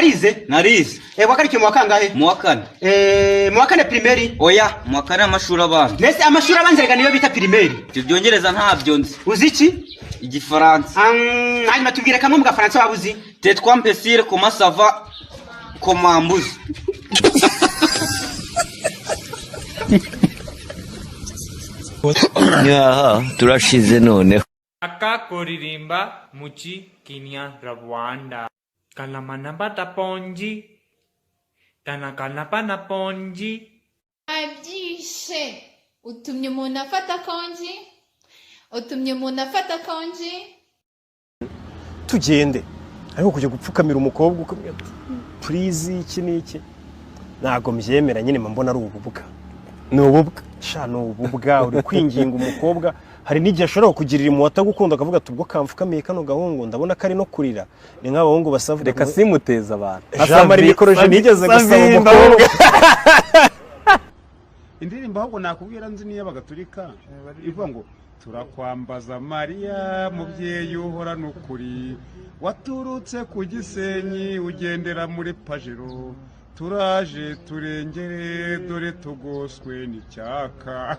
warize narize wakarikiye mu wakangahe mu wakane mu wakane primaire oya mu wakane amashuri abanza mbese amashuri abanza rega niyo bita primaire ibyo byongereza ntabyo nzi uzi iki igifaransa hanyuma tubwire kamwe mu gafaransa wabuzi tetwa mpesire comment ça va comment mbuzi Yaha turashize none akakoririmba muchi Kinyarwanda kalamana pata ponji tanakana pana ponji abyishe utumye umuntu afata konji tugende ariko kujya gupfukamira umukobwa ukamenya please iki niki nago mbyemera nyine mbona ari ububwa n'ububwa uri kwinginga umukobwa hari n'igihe ashobora kugirira imuwata gukunda akavuga tubwo kamfukamiye kano gahungu ndabona kari no kurira ni nk'abahungu basavuga reka simuteza abantu asamara ibikoroje nigeze gusaba umukobwa indirimbo ahubwo nakubwira nzi niyo bagaturika ivuga ngo turakwambaza Mariya mubyeyi uhora n'ukuri waturutse ku Gisenyi ugendera muri Pajero turaje turengere dore tugoswe n'icyaka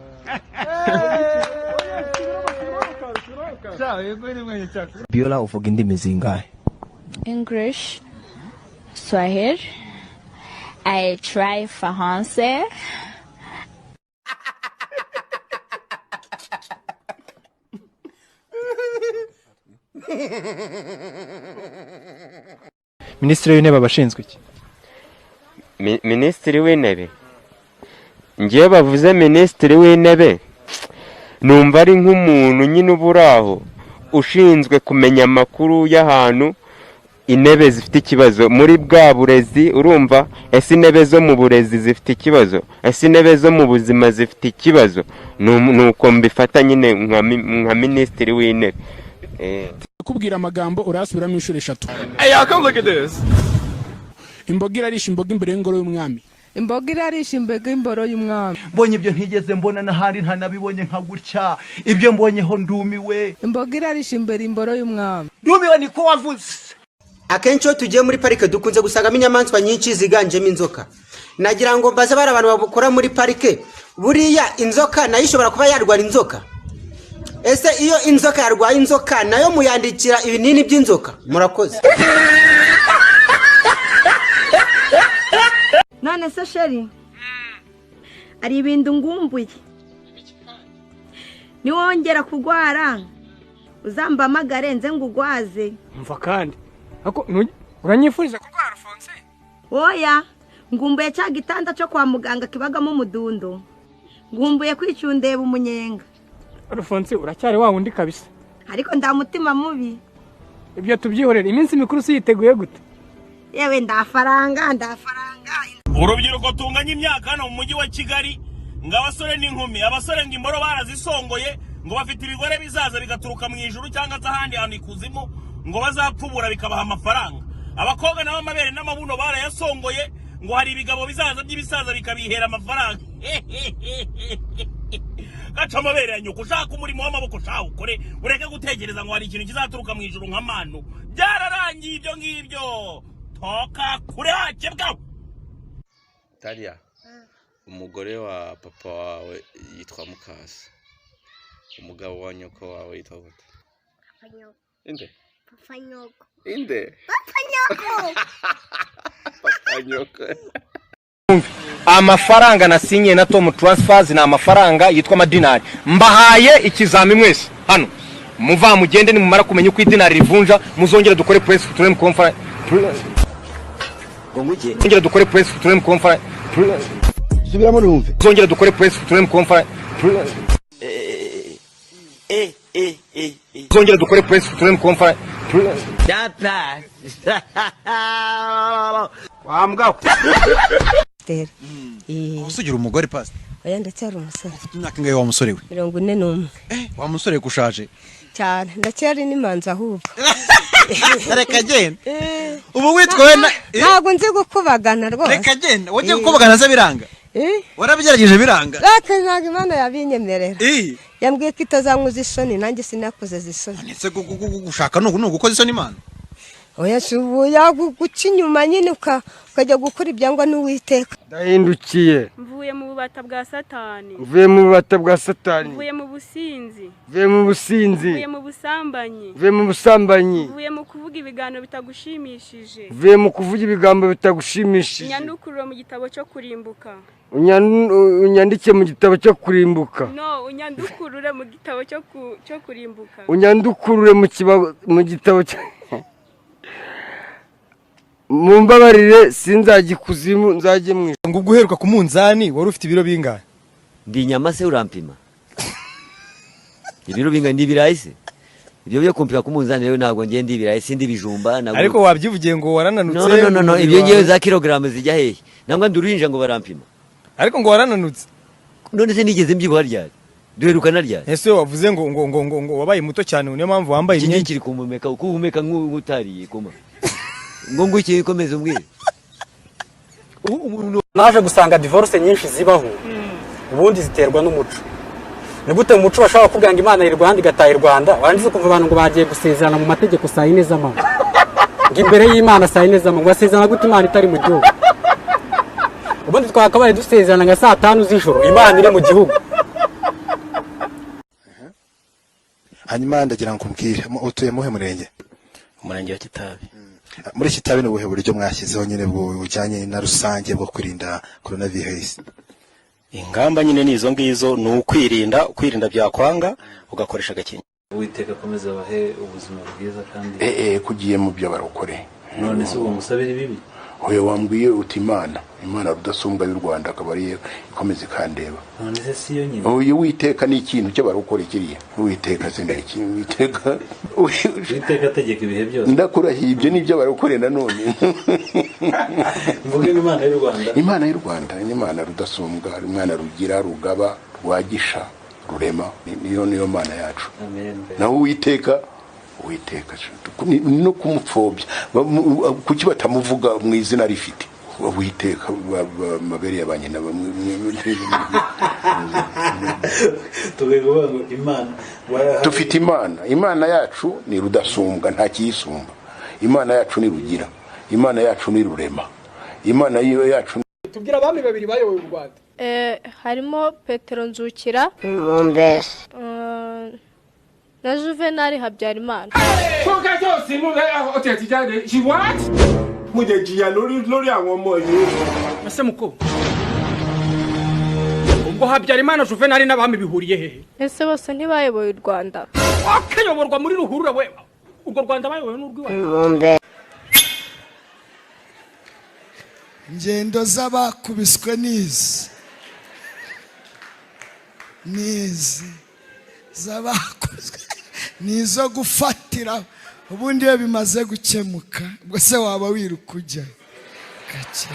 Biola uvuga indimi zingahe English Swahili I try Français Minisitiri w'intebe abashinzwe iki Minisitiri w'intebe ngiye bavuze minisitiri w'intebe numva ari nk'umuntu nyine uburaho ushinzwe kumenya amakuru y'ahantu intebe zifite ikibazo muri bwa burezi urumva ese intebe zo mu burezi zifite ikibazo ese intebe zo mu buzima zifite ikibazo nuko mbifata nyine nka minisitiri w'intebe kubwira amagambo urasubiramo inshuro 3 Hey, come look at this. Imbogira arisha imboga imbere y'ingoro y'umwami imbogira arisha imboga imboro y'umwami mbonye ibyo ntigeze mbona n'ahandi ntanabibonye nka gutya ibyo mbonyeho ndumiwe imbogira arisha imbere imboro y'umwami ndumiwe niko wavuze akenshi iyo tugiye muri parike dukunze gusangamo inyamaswa nyinshi ziganjemo inzoka nagira ngo mbaze bari abantu bakora muri parike buriya inzoka nayo ishobora kuba yarwara inzoka ese iyo inzoka yarwaye inzoka nayo muyandikira ibinini by'inzoka murakoze none se sheri ari ibintu ngumbuye niwongera kugwara uzambamagare nze ngugwaze mva kandi ako uranyifuriza kurwara Alphonse oya ngumbuye cya gitanda cyo kwa muganga kibagamo umudundo ngumbuye kwicundeba umunyenga Alphonse uracyari wa wundi kabisa ariko nda mutima mubi ibyo tubyihorera iminsi mikuru siyiteguye gute yewe ndafaranga urubyiruko tunganya imyaka hano mu mujyi wa Kigali ng'abasore n'inkumi abasore ng'imboro barazisongoye ngo bafite ibigore bizaza bigaturuka mu ijuru cyangwa ahandi hantu ikuzimu ngo bazapfubura bikabaha amafaranga abakobwa nabo amabere n'amabuno barayasongoye ngo hari ibigabo bizaza by'ibisaza bikabihera amafaranga gaca amabere ya nyoko ushaka umurimo w'amaboko ushaka ukore ureke gutekereza ngo hari ikintu kizaturuka mu ijuru nk'amano byararangiye ibyo ngibyo toka kure hake bwawe Talia umugore wa papa wawe yitwa Mukasa umugabo wa nyoko wawe yitwa gute inde Papa nyoko inde Papa nyoko Papa nyoko amafaranga nasinye na Tom Transfers na amafaranga yitwa amadinari mbahaye ikizami mwese hano muva mugende nimumara kumenya uko idinari rivunja muzongera dukore press tutem conference ngongera dukore press tutem conference subiramo numve muzongera dukore press tutem conference muzongera dukore press tutem conference data wambwa usugira umugore past oya ndacyari umusore imyaka ingahe wa musore we 41 wa musore kushaje cyane ndacyari nimanza ahubwo reka genda ubu witwe ntago nzi gukubagana rwose reka genda wagiye gukubagana za biranga warabigerageje biranga reka ntago Imana yabinyemerera yambwiye ko itazankuza isoni nanjye sinakoze zisoni netse gushaka no gukoza isoni Imana oya shubuya guca inyuma nyine ukajya gukora ibyangwa n'Uwiteka. Ndahindukiye. Mvuye mu bubata bwa Satani. Mvuye mu bubata bwa Satani. Mvuye mu businzi. Mvuye mu businzi. Mvuye mu busambanyi. Mvuye mu busambanyi. Mvuye mu kuvuga ibiganiro bitagushimishije. Mvuye mu kuvuga ibigambo bitagushimishije. Unyandukurure mu gitabo cyo kurimbuka. Unyandike mu gitabo cyo kurimbuka. No, unyandukurure mu gitabo cyo kurimbuka. Unyandukurure mu gitabo cyo Mumbabarire sinzajya kuzimu nzaje mwisha. Ngo guheruka ku munzani wari ufite ibiro bingahe? Ndi nyama se urampima. Ibiro bingahe ndi birayise? Ibyo byo kumpika ku munzani rero ntabwo ngiye ndi birayise ndi bijumba nabwo. Ariko wabyivugiye ngo warananutse. No, ibyo ngiye za kilogram zijya hehe? Nangwa ndurinja ngo barampima. Ariko ngo warananutse. None se nigeze mbyibuha ryari? Duherukana ryari? Ese wavuze ngo wabaye muto cyane niyo mpamvu wambaye imyenda kiri kumumeka ukuhumeka nk'utariye koma. Ngo ngwiki ikomeze umbwire. Naje gusanga divorce nyinshi zibaho. Ubundi ziterwa n'umuco. Ni gute mu muco bashaka kuganga Imana y'u Rwanda igataha i Rwanda, warangiza kumva abantu ngo bagiye gusezerana mu mategeko saa 4 z'amanywa. Ngo imbere y'Imana saa 4 z'amanywa basezerana gute Imana itari mu gihugu. Ubundi twakabaye dusezerana nga saa 5 z'ijoro Imana iri mu gihugu. Hanyuma ndagira ngo kumbwire utuye muhe murenge? Umurenge wa Kitabi. Muri Kitabi n'ubuhe buryo mwashyizeho nyine bujyanye na rusange bwo kwirinda coronavirus? Ingamba nyine nizo ngizo ni ukwirinda byakwanga ugakoresha agakingirizo. Uwiteka akomeza bahe ubuzima bwiza kandi kugiye mu byo barokore. None se uwo musabira ibibi? Oya wambwiye uti Imana rudasumbwa y'u Rwanda akaba ari ikomeze kandeba. None se siyo nyine. Oya Uwiteka ni ikintu cyo barokore kiriya. Uwiteka se ni ikintu Uwiteka ategeka ibihe byose. Ndakurahiye ibyo nibyo barokore nanone. Mvuge Imana y'u Rwanda. Imana y'u Rwanda ni Imana rudasumbwa, Imana rugira rugaba rwagisha rurema niyo Mana yacu. Amen. Na Uwiteka no kumupfobya kuki batamuvuga mu izina rifite Uwiteka mabere yabanye na bamwe tuvuga ngo Imana tufite Imana yacu ni rudasumbwa nta kiyisumba. Imana yacu ni rugira, Imana yacu ni rurema, Imana yacu. Tubwira abami babiri bayoboye u Rwanda. Harimo Petero Nzukira na Juvenal Habyarimana. Mujejiya lórí àwọn ọmọ yìí. Ese muko. Ubwo Habyarimana Juvenal n'abami bihuriye hehe? Ese bose ntibayoboye u Rwanda. Akayoborwa muri ruhurura we. Ubwo Rwanda bayoboye n'urwiwa. Ngendo z'abakubiswe nizi z'abakubiswe nizo gufatira ubundi iyo bimaze gukemuka ubwo se waba wiruka ujya gake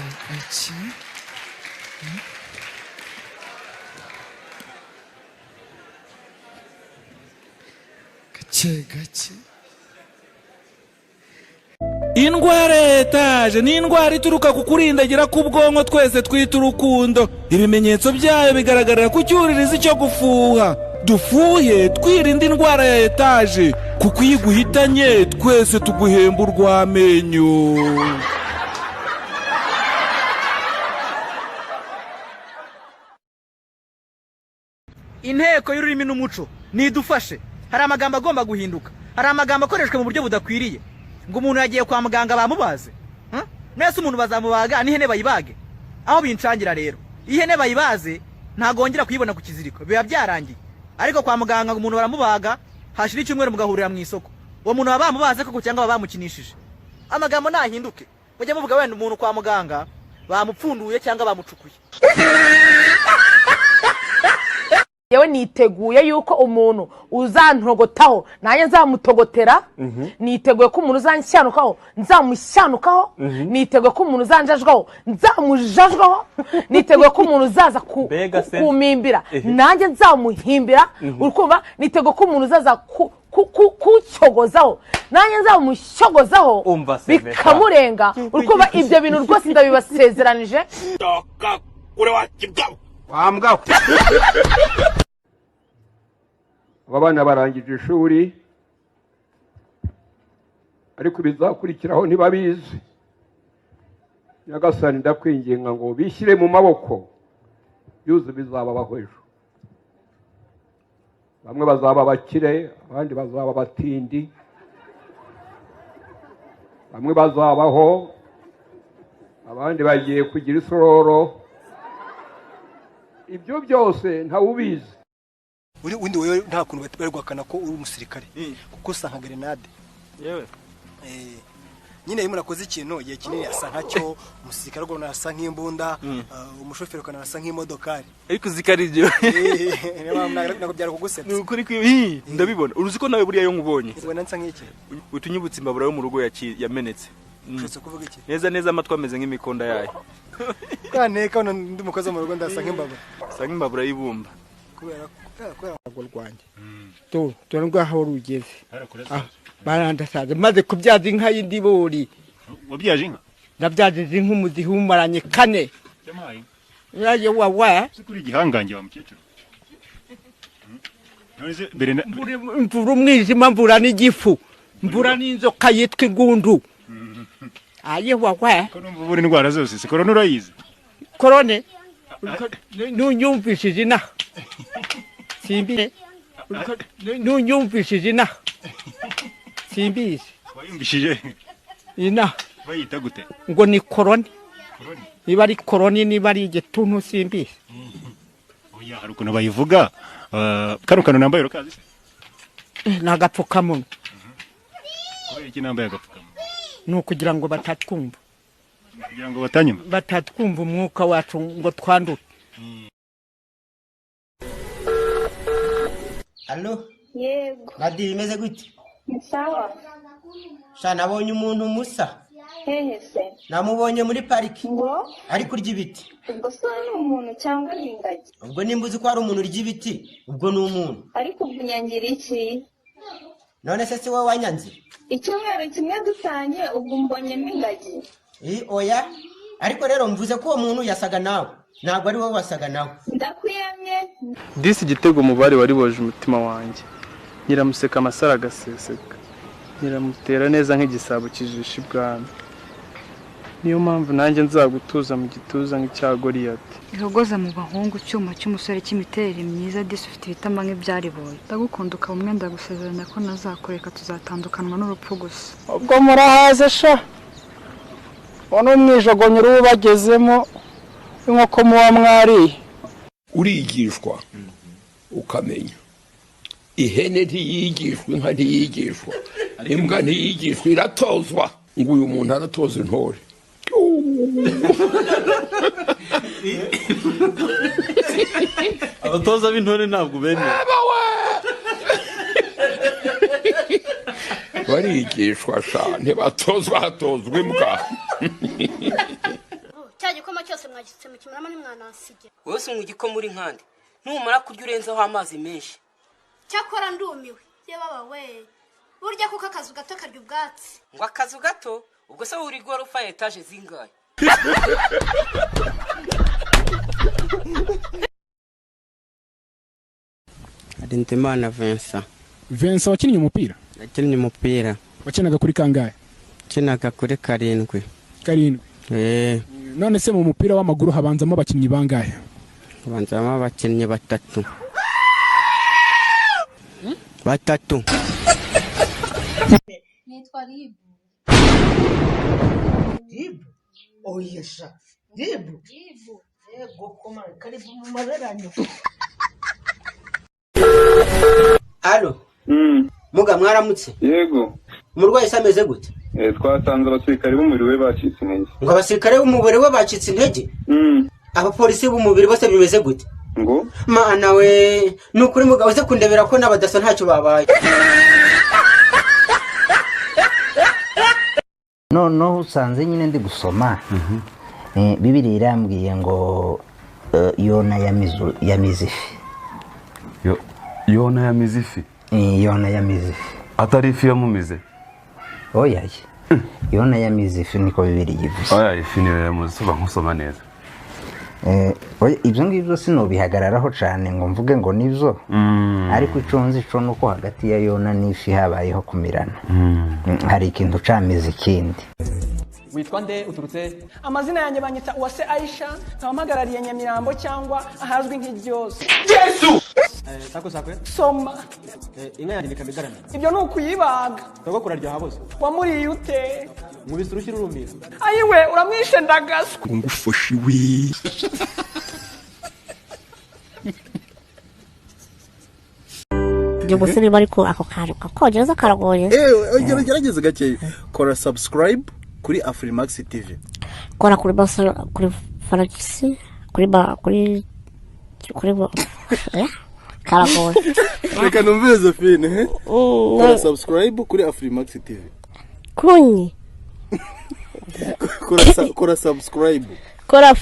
Indwara etaje ni indwara ituruka ku kurindagira k'ubwonko twese twita urukundo. Ibimenyetso byayo bigaragarira ku cyuririzi cyo gufuha. Dufuhe twirinda indwara ya etaje kuko iyo iguhitanye twese tuguhemba urw'amenyo. Inteko y'ururimi n'umuco nidufashe. Hari amagambo agomba guhinduka. Hari amagambo akoreshwa mu buryo budakwiriye. Ngo umuntu yagiye kwa muganga bamubaze. Nese umuntu bazamubaga n'ihene bayibage. Aho bincangira rero. Ihene bayibaze ntagongera kuyibona ku kiziriko. Biba byarangiye. Ariko kwa muganga ngo umuntu baramubaga hashira icyumweru mugahurira mu isoko. Uwo muntu bamubaze ko cyangwa bamukinishije. Amagambo nahinduke. Mujye muvuga wenda umuntu kwa muganga bamupfunduye cyangwa bamucukuye. Yewe niteguye yuko umuntu uzantogotaho nanjye nzamutogotera. Niteguye ko umuntu uzanshanukaho nzamushyanukaho. Niteguye ko umuntu uzanjajwaho nzamujajwaho. Niteguye ko umuntu uzaza kumimbira nanjye nzamuhimbira. Urukumva niteguye ko umuntu uzaza kucyogozaho nanjye nzamushyogozaho bikamurenga. Urukumva ibyo bintu rwose ndabibasezeranije. Ure wakibwabo wambwa. Abana barangije ishuri ariko bizakurikiraho ntibabizi. Nyagasani ndakwinginga ngo bishyire mu maboko yuzuye bizababaho ejo. Bamwe bazaba bakire, abandi bazaba batindi, bamwe bazabaho, abandi bagiye kugira isororo. Ibyo byose ntawubizi. Undi wewe nta kuntu barwakana ko uri umusirikare kuko usanga grenade yewe nyine iyo murakoze ikintu gihe kinini asa nkacyo umusirikare ubwo nasa nk'imbunda umushoferi ukana asa nk'imodokari ariko zikari ibyo nako byara kugusetsa nukuri kwi ndabibona uruzi ko nawe buriya yo nkubonye ubona nsa nk'iki utunyibutse imbabura yo mu rugo yamenetse ushobora kuvuga iki neza amatwi ameze nk'imikonda yayo kaneka ndi mukoze mu rugo ndasa nk'imbabura asa nk'imbabura y'ibumba kubera rwanjye turangwa aho rugeze barandasaze maze kubyaza inka y'indibori wabyaje inka ndabyaje inka umuzihumaranye kane yaje wawa sikuri gihangange wa mukecuru none bere mvura umwijima mvura n'igifu mvura n'inzoka yitwa ingundu aye wawa ko numva indwara zose si corona urayize corona nunyumvishije inaha simbi nunyumvishije inaha simbizi wayumvishije inaha bayita gute ngo ni corona niba ari corona niba ari igituntu simbizi oya hari ukuntu bayivuga kano kantu nambaye rukazi nagapfukamunwa kubera iki nambaye agapfukamunwa nukugira ngo batatwumva kugira ngo batanyuma batatwumva umwuka wacu ngo twandure. Allo? Yego. Nadi bimeze gute? Sawa. Sha nabonye umuntu musa. Hehe se. Namubonye muri pariki. Ngo? Ari kurya ibiti. Ubwo so ni umuntu cyangwa ingagi? Ubwo nimbuzi ko ari umuntu urya ibiti, ubwo ni umuntu. Ariko ubunyangira iki? None se si wowe wanyanze? Icyumweru kimwe dutanye ubwo mbonyemo ingagi. Oya. Ariko rero mvuze ko uwo muntu yasaga nawe. Ntabwo ari wowe wasaga nawe. Ndakwiyamye. Disi igitego umubare wari woje umutima wanjye. Nyiramuseka amasara agaseseka. Nyiramutera neza nk'igisabo kijisha ibwami. Niyo mpamvu nanjye nzagutuza mu gituza nk'icya Goliyati. Ihogoza mu bahungu cyuma cy'umusore cy'imiterere myiza Disi ufite ibitama nk'ibyariboye. Ndagukunda ukaba umwe ndagusezeranya ko nazakureka tuzatandukanwa n'urupfu gusa. Ubwo murahaze sha. Ono mwijogonye rubagezemo inkoko muwa mwari. Urigishwa ukamenya. Ihene ntiyigishwa, inka ntiyigishwa, imbwa ntiyigishwa, iratozwa. Ngo uyu muntu aratoza intore. Abatoza b'intore ntabwo bemeye. Barigishwa sha ntibatozwa hatozwa imbwa. Cya gikoma cyose mwagitse mu kimarama nimwanasige. Wose mu gikoma uri nkande. Numara kurya urenzaho amazi menshi. Cyakora ndumiwe. Ye baba we. Burya kuko akazu gato karya ubwatsi. Ngo akazu gato ubwo se uri gorofa etage zingaye. Arintemana Vincent. Vincent wakinnye umupira? Yakinnye umupira. Wakinaga kuri kangahe? Kinaga kuri karindwi. Karindwi. None se mu mupira w'amaguru habanzamo abakinnyi bangahe? Habanzamo abakinnyi batatu. Batatu. Nitwa Ribu. Ribu? Oh yesha. Ribu. Ribu. Yego koma karibu mu maberanyo. Allo. Muga mwaramutse? Yego. Umurwayi sameze gute? Twasanze abasirikare b'umubiri we bacitse intege. Ngo abasirikare b'umubiri we bacitse intege? Abapolisi b'umubiri bose bimeze gute? Ngo mana we nukuri mugabo uze kundebera ko n'abadaso ntacyo babaye. No usanze nyine ndi gusoma. Bibiliya irambwiye ngo Yona ya mizifi. Yona ya mizifi? Yona ya mizifi. Atari ifi yamumize? Oya. Yona ya mizifi niko Bibiliya ivuze. Oya ifi niyo yamumize uba nkusoma neza. ibyo ngibyo sinobihagararaho cyane ngo mvuge ngo nibyo ariko icyo nzi cyo ni uko hagati ya Yona n'ifi habayeho kumirana hari ikintu cyamize ikindi. Witwa nde uturutse? Amazina yanjye banyita Uwase Aisha, ntampagarariye Nyamirambo cyangwa ahazwi nk'Iryose. Yesu! Sako sakwe? Soma. Inka yanjye bikabigarana. Ibyo ni ukuyibaga. Togo kuraryo haboze. Wamuriye ute? Mubise urushira urumira. Ayiwe uramwishe ndagaswa. Ngufashe wi. Byugusiri bari ko ako kantu kakogereza karagoye. Gerageza gake. Kora subscribe kuri Afrimax TV. Kora kuri basa kuri Faragisi kuri karagoye. Reka numve Zofine. Kora subscribe kuri Afrimax TV. Kunyi. Kora subscribe. Kora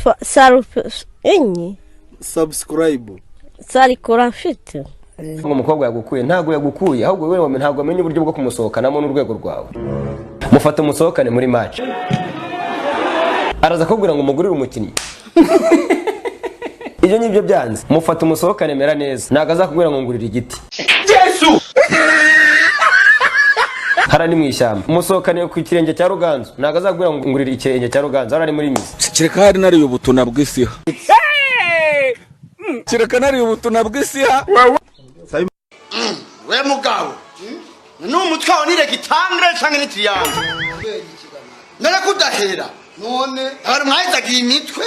enyi. Subscribe. Sari kora fit. Ngo umukobwa yagukuye ntago yagukuye ahubwo wewe ntago amenye uburyo bwo kumusohokanamo n'urwego rwawe. Mufata umusohokane muri match. Araza kubwira ngo umugurire umukinnyi. Ibyo nibyo byanze. Mufata umusohokane mera neza. Ntago azakubwira ngo ngurire igiti. Yesu! Harani mwishyamba. Umusohokane ku kirenge cya Ruganzu. Ntago azakubwira ngo ngurire ikirenge cya Ruganzu. Arari muri mizi. Kireka hari nari ubutuna bw'isiha. Kireka nari ubutuna bw'isiha. We mugabo. N'umutwe wawe ni regitangre cyangwa ni triangle. None kudahera. None hari mwahizagiye imitwe.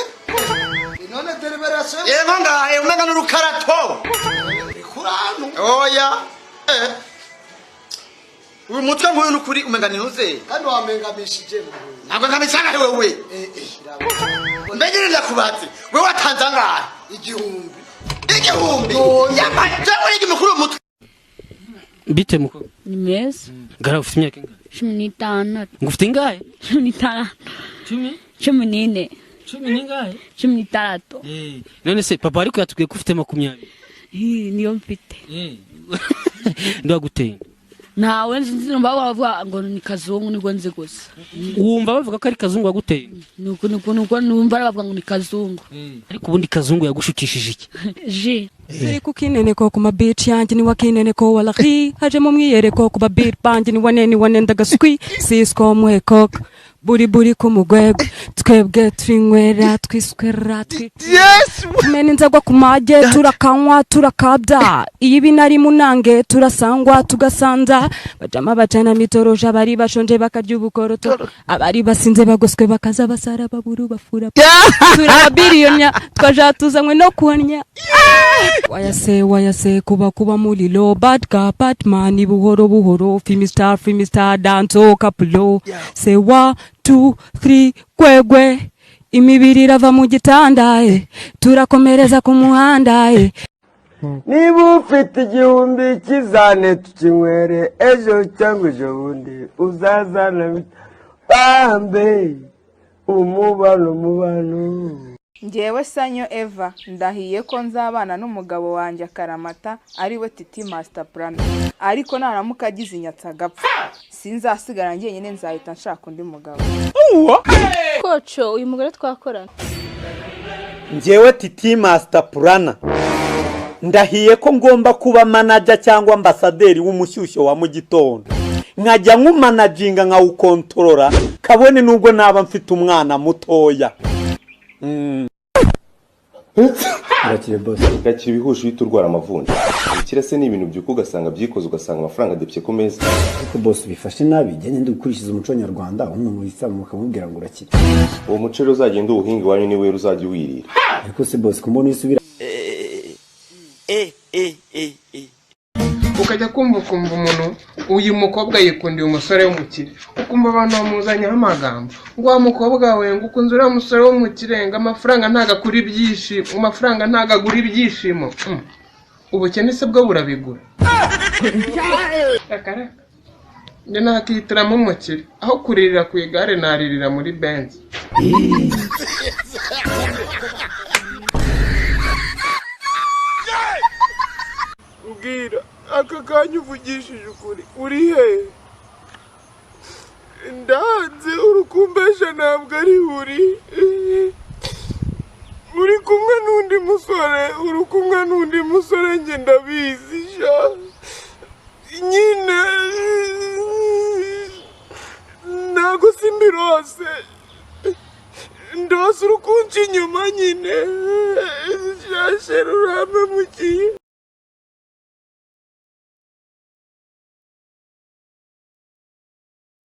None deliberation. Yego ngahe umenga n'urukarato. Kurano. Oya. Uyu mutwe nk'uyu n'ukuri umenga ninuze. Kandi wamengamishije. Ntabwo ngamishaka wewe. Mbegere ndakubatse. We watanze ngahe? Igihumbi. Yamaje uri mukuru mutwe. Bite muko? Ni meza. Gara ufite imyaka ingahe? 15. Ngufite ingahe? 15. 14. 10 ningahe? 13. None se papa ariko yatubwiye ko ufite 20. Niyo mfite. Ndaguteye. Nawe nzi bavuga ngo ni kazungu nibwo nzi gusa. Wumva bavuga ko ari kazungu waguteye? Nuko numva bavuga ngo ni kazungu. Ariko ubundi kazungu yagushukishije iki? Je. Siri kukineneko ku mabeach yanjye ni wakineneko walaki haje mu mwiyereko ku babeat bandi ni wane ndagaswi sisko mwekok buri ku mugwego twebwe twinywera twiswera twimene nzagwa ku mage turakanywa turakabda iyi binari munange turasangwa tugasanza bajama bacana mitoroja bari bashonje bakarya ubukoroto abari basinze bagoswe bakaza basara baburu bafura turabiriyonya twajatuzanywe no kuhanya wayase kuba mulilo bad man buhoro free Mr. Danto Kapulo say 1 2 3 kwegwe imibiri rava mu gitanda turakomereza ku muhanda niba ufite igihumbi kizane tukinywere ejo cyangwa ejo bundi uzazana bambe umubano Njyewe Sanyo Eva ndahiye ko nzabana n'umugabo wanjye akaramata ariwe Titi Master Plan ariko naramuka agize inyatsa gapfa sinzasigara njyenyine nzahita nshaka undi mugabo. Kocho uyu mugore twakorana. Njyewe Titi Master Plan ndahiye ko ngomba kuba manager cyangwa ambasaderi w'umushyushyo wa mu gitondo nkajya nk'umanaginga nkawukontorora kabone nubwo naba mfite umwana mutoya. Urakire boss gakira ibihusho uhita urwara amavunja ikirase ni ibintu byuko ugasanga byikoze ugasanga amafaranga adepye ku meza ariko boss bifashe nabi gende ndukurikiza umuco nyarwanda umuntu wisa mukamubwira ngo urakire uwo mucero uzagenda ubuhinga wanyu ni we uzajya wirira ariko se boss kumbona isubira ukajya kumva umuntu uyu mukobwa yikundiye umusore w'umukire ukumva abantu bamuzanyaho amagambo ngo wa mukobwa we ngo ukunze uriya musore w'umukire ngo amafaranga ntagakura ibyishimo amafaranga ntagagura ibyishimo ubukene se bwo burabigura njye nakihitiramo umukire aho kuririra ku igare naririra muri benzi ubwira aka kanya uvugishije ukuri uri he ndanze urukumbesha ntabwo ari uri kumwe n'undi musore njye ndabizi sha nyine ntago simbirose ndose urukunci inyuma nyine shashe rurame